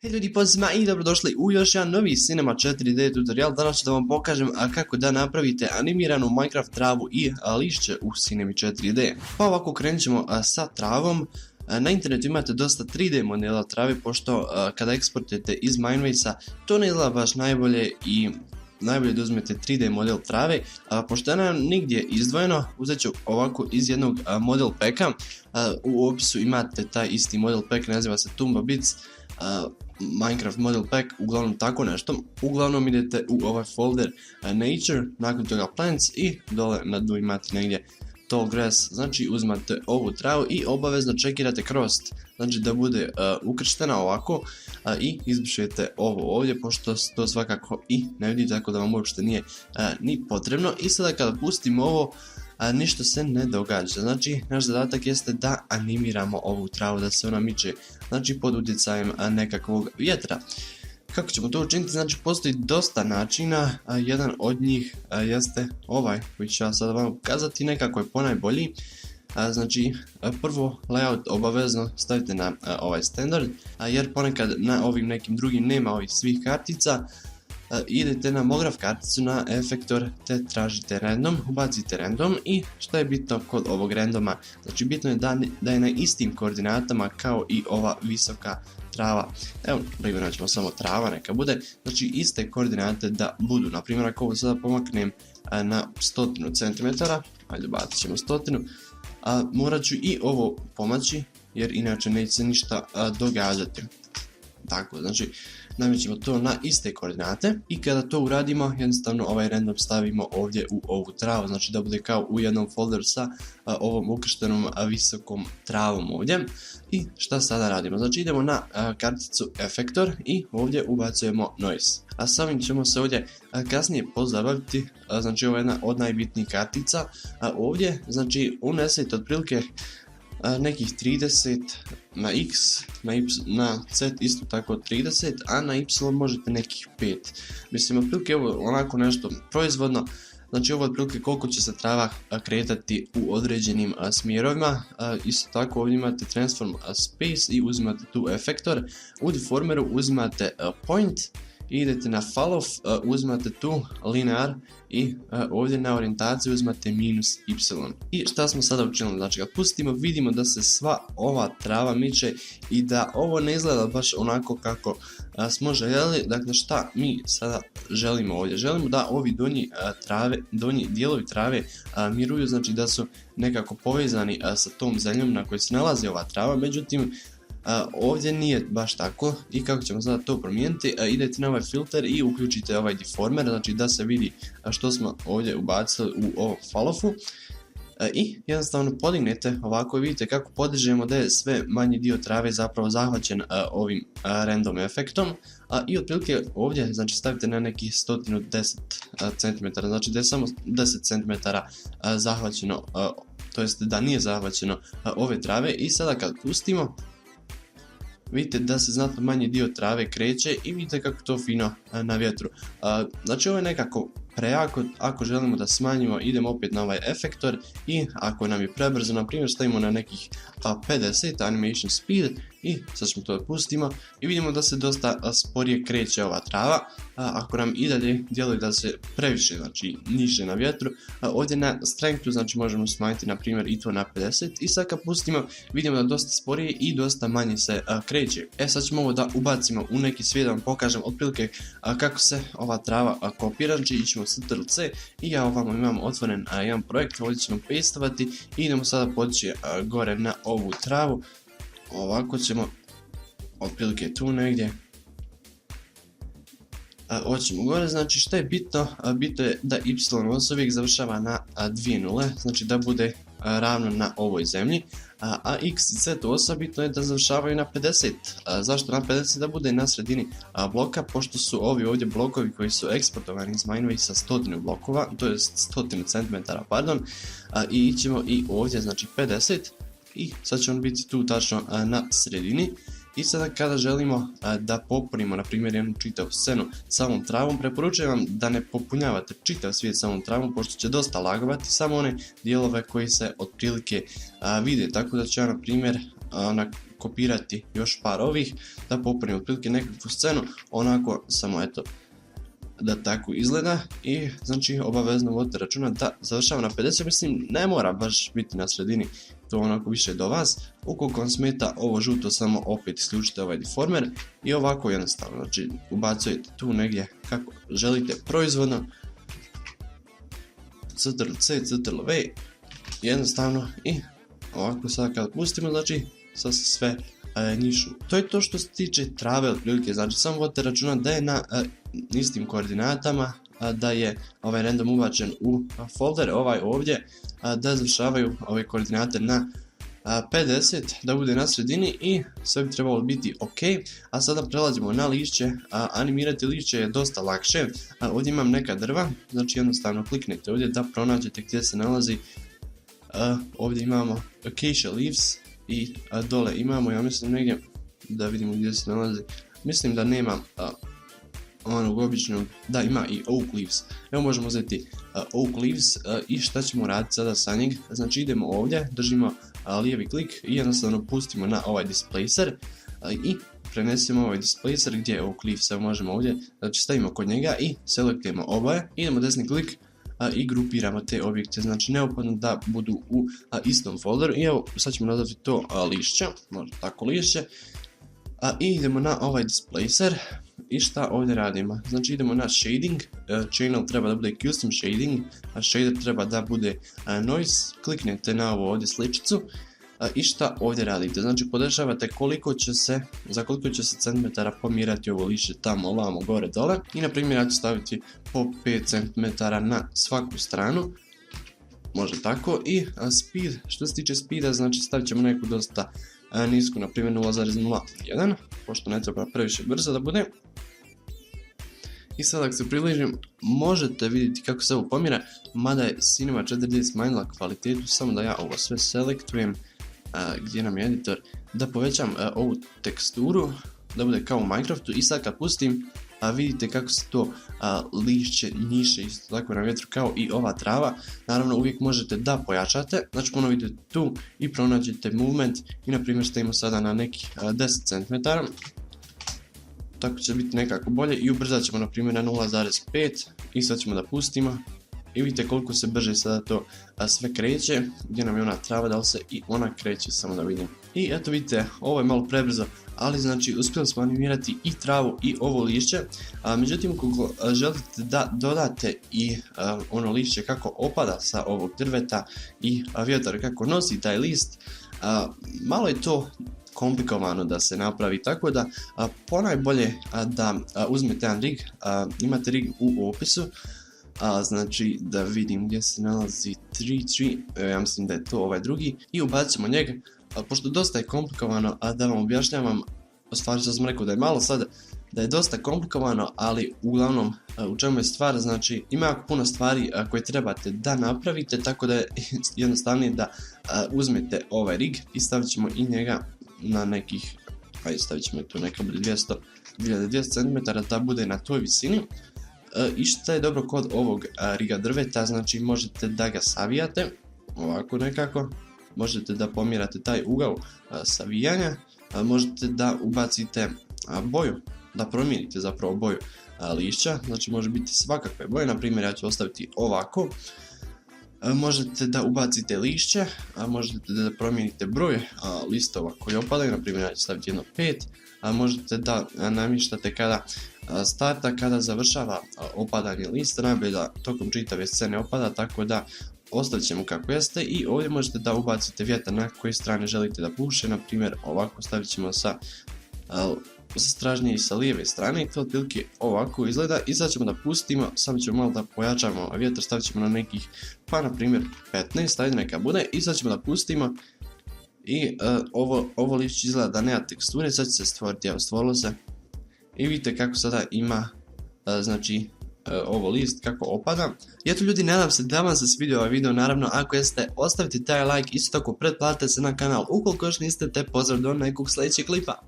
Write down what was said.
Hej ljudi, pozdrav svima i dobrodošli u još jedan novi Cinema 4D tutorial. Danas ću da vam pokažem kako da napravite animiranu Minecraft travu i lišće u Cinemi 4D. Pa ovako krenut ćemo sa travom. Na internetu imate dosta 3D modela trave, pošto kada eksportujete iz Minevacea to ne izgleda baš najbolje i najbolje da uzmete 3D model trave. Pošto je nigdje izdvojeno, uzet ću ovako iz jednog model packa. U opisu imate taj isti model pack, naziva se Tumba Bits. Minecraft model pack, uglavnom tako nešto. Uglavnom idete u ovaj folder Nature, nakon toga Plants i dole na dnu imate negdje Tall Grass, znači uzmate ovu travu i obavezno čekirate Crossed, znači da bude ukrštena ovako i izbrišujete ovo ovdje, pošto to svakako i ne vidite, tako da vam uopšte nije ni potrebno. I sada kada pustimo ovo, ništa se ne događa, znači naš zadatak jeste da animiramo ovu travu, da se ona miče, znači pod utjecajem nekakvog vjetra. Kako ćemo to učiniti? Znači postoji dosta načina, jedan od njih jeste ovaj koji ću ja sada vam pokazati, nekako je ponajbolji. Znači prvo layout obavezno stavite na ovaj standard, jer ponekad na ovim nekim drugim nema ovih svih kartica. Idete na Mograph karticu, na efektor, te tražite random, ubacite random. I što je bitno kod ovog randoma, znači bitno je da je na istim koordinatama kao i ova visoka trava. Evo, primjer ćemo samo trava, neka bude, znači iste koordinate da budu. Na primjer, ako ovo sada pomaknem na 100 cm, ajde bacit ćemo 100, morat ću i ovo pomaći, jer inače neće se ništa događati. Tako, znači namećemo to na iste koordinate i kada to uradimo, jednostavno ovaj random stavimo ovdje u ovu travu, znači da bude kao u jednom folderu sa ovom ukrštenom visokom travom ovdje. I šta sada radimo? Znači idemo na karticu efektor i ovdje ubacujemo noise. A s ovim ćemo se ovdje kasnije pozabaviti, znači ovo je jedna od najbitnijih kartica. Ovdje znači unesete otprilike nekih 30 na x, na z isto tako 30, a na y možete nekih 5. Mislim, otprilike ovo onako nešto proizvodno, znači ovo otprilike koliko će se trava kretati u određenim smjerovima. Isto tako ovdje imate transform space i uzimate tu efektor. U deformeru uzimate point i idete na fall off, uzmate tu linear i ovdje na orijentaciju uzmate -y. I šta smo sada učinili? Znači kad pustimo vidimo da se sva ova trava miče i da ovo ne izgleda baš onako kako smo željeli. Dakle, šta mi sada želimo ovdje? Želimo da ovi donji dijelovi trave miruju, znači da su nekako povezani sa tom zemljom na kojoj se nalazi ova trava, međutim ovdje nije baš tako. I kako ćemo sada to promijeniti? Idete na ovaj filter i uključite ovaj deformer, znači da se vidi što smo ovdje ubacili u ovom fall-offu. I jednostavno podignete ovako i vidite kako podižemo da je sve manji dio trave zapravo zahvaćen ovim random efektom. I otprilike ovdje znači stavite na nekih 110 cm, znači da je samo 10 cm zahvaćeno, to jest da nije zahvaćeno ove trave. I sada kad pustimo, vidite da se znatno manji dio trave kreće i vidite kako to fino na vjetru. Znači ovo je nekako prejako, ako želimo da smanjimo idemo opet na ovaj efektor i ako nam je prebrzo, na primjer stavimo na nekih 50 animation speed i sad ćemo to pustimo i vidimo da se dosta sporije kreće ova trava. Ako nam i dalje djeluje da se previše, znači niže na vjetru, ovdje na strengthu znači možemo smanjiti na primjer i to na 50 i sad kad pustimo vidimo da dosta sporije i dosta manje se kreće. Sad ćemo ovo da ubacimo u neki svijet, da vam pokažem otprilike kako se ova trava kopira. Znači ićemo Ctrl+C i ja ovamo imam otvoren jedan projekt, ovdje ćemo pastovati i idemo sada podići gore na ovu travu. Ovako ćemo otprilike tu negdje. Hoćemo gore, znači što je bitno? Bitno je da y os uvijek završava na 2 nule, znači da bude ravno na ovoj zemlji, a x i z osa bitno je da završavaju na 50. Zašto na 50? Da bude na sredini bloka, pošto su ovi ovdje blokovi koji su eksportovani iz Minevacea 100 blokova, to je 100 cm, pardon, i ićemo i ovdje znači 50 i sad će on biti tu tačno na sredini. I sada kada želimo da popunimo na primjer jednu čitavu scenu samom travom, preporučujem vam da ne popunjavate čitav svijet samom travom, pošto će dosta lagovati, samo one dijelove koji se otprilike vide. Tako da ću ja na primjer kopirati još par ovih, da popravim otprilike nekakvu scenu, onako samo eto da tako izgleda i znači obavezno vodite računa da završava na 50, mislim ne mora baš biti na sredini, to onako više do vas. Ukoliko vam smeta ovo žuto, samo opet isključite ovaj deformer i ovako jednostavno, znači ubacujete tu negdje kako želite proizvodno, Ctrl+C, Ctrl+V, jednostavno i ovako sad kad pustimo, znači sad se sve njišu. To je to što se tiče trave otprilike, znači samo vodite računa da je na istim koordinatama, da je ovaj random ubačen u folder, ovaj ovdje, da završavaju ove koordinate na 50, da bude na sredini i sve bi trebalo biti ok. A sada prelazimo na lišće. Animirati lišće je dosta lakše. Ovdje imam neka drva, znači jednostavno kliknete ovdje da pronađete gdje se nalazi. Ovdje imamo acacia leaves i dole imamo, ja mislim negdje, da vidimo gdje se nalazi, mislim da nema onog običnog, da ima i oak leaves. Evo možemo uzeti oak leaves i šta ćemo raditi sada sa njeg. Znači idemo ovdje, držimo lijevi klik i jednostavno pustimo na ovaj displacer i prenesemo ovaj displacer gdje je oak leaves. Evo možemo ovdje, znači stavimo kod njega i selektujemo oboje, idemo desni klik i grupiramo te objekte, znači neophodno da budu u istom folderu. I evo sad ćemo nazvati to lišće, možda tako lišće, i idemo na ovaj displacer. I šta ovdje radimo? Znači idemo na shading, channel treba da bude custom shading, a shader treba da bude noise, kliknete na ovo ovdje sličicu i šta ovdje radite? Znači podešavate za koliko će se centimetara pomirati ovo lišće tamo, ovamo, gore, dole i na primjer ja ću staviti po 5 cm na svaku stranu, može tako. I speed, što se tiče speeda, znači stavit ćemo neku dosta nisku, na primjer 0,01, pošto ne treba previše brzo da bude. I sad ako se približim, možete vidjeti kako se ovo pomira, mada je Cinema 4D smanjila kvalitetu, samo da ja ovo sve selektujem, gdje nam je editor, da povećam ovu teksturu, da bude kao u Minecraftu. I sad kad pustim, vidite kako se to lišće njiše isto tako na vjetru kao i ova trava. Naravno uvijek možete da pojačate, znači ponovno idete tu i pronađete movement i na primjer stavimo sada na nekih 10 cm. Tako će biti nekako bolje i ubrzat ćemo na primjer na 0,5 i sad ćemo da pustimo. I vidite koliko se brže sada to sve kreće, gdje nam je ona trava, da li se i ona kreće, samo da vidim. I eto vidite, ovo je malo prebrzo, ali znači uspjeli smo animirati i travu i ovo lišće. Međutim, ako želite da dodate i ono lišće kako opada sa ovog drveta i vjetar kako nosi taj list, malo je to komplikovano da se napravi, tako da ponajbolje da uzmete jedan rig, imate rig u opisu. Znači da vidim gdje se nalazi 3, ja mislim da je to ovaj drugi, i ubacimo njega, pošto dosta je komplikovano, da vam objašnjavam, u stvari što sam rekao da je malo sada, da je dosta komplikovano, ali uglavnom u čemu je stvar, znači ima jako puno stvari koje trebate da napravite, tako da je jednostavnije da uzmete ovaj rig i stavit ćemo i njega na nekih, ajde stavit ćemo tu neka 2200 cm da bude na toj visini. I što je dobro kod ovog riga drveta, znači možete da ga savijate ovako nekako, možete da pomjerate taj ugao savijanja, možete da ubacite boju, da promijenite zapravo boju lišća, znači može biti svakakve boje, na primjer ja ću ostaviti ovako. Možete da ubacite lišće, možete da promijenite broj listova koji opadaju, na primjer ja ću staviti jedno 5, možete da namještate kada starta, kada završava opadanje lista, najbolje da tokom čitave scene opada, tako da ostavit ćemo kako jeste. I ovdje možete da ubacite vjetar na koje strane želite da puše, na primjer ovako stavit ćemo sa stražnje i sa lijeve strane i to otprilike ovako izgleda. I sad ćemo da pustimo, samo ćemo malo da pojačamo vjetar, stavit ćemo na nekih, pa na primjer 15, ajde neka bude, i sad ćemo da pustimo. I ovo lišće izgleda da nema teksture, sad će se stvoriti, evo stvorilo se. I vidite kako sada ima, znači, ovo list kako opada. I eto ljudi, nadam se da vam se svidio ovaj video, naravno ako jeste ostavite taj like, isto tako pretplatite se na kanal ukoliko još niste, te pozdrav do nekog sljedećeg klipa.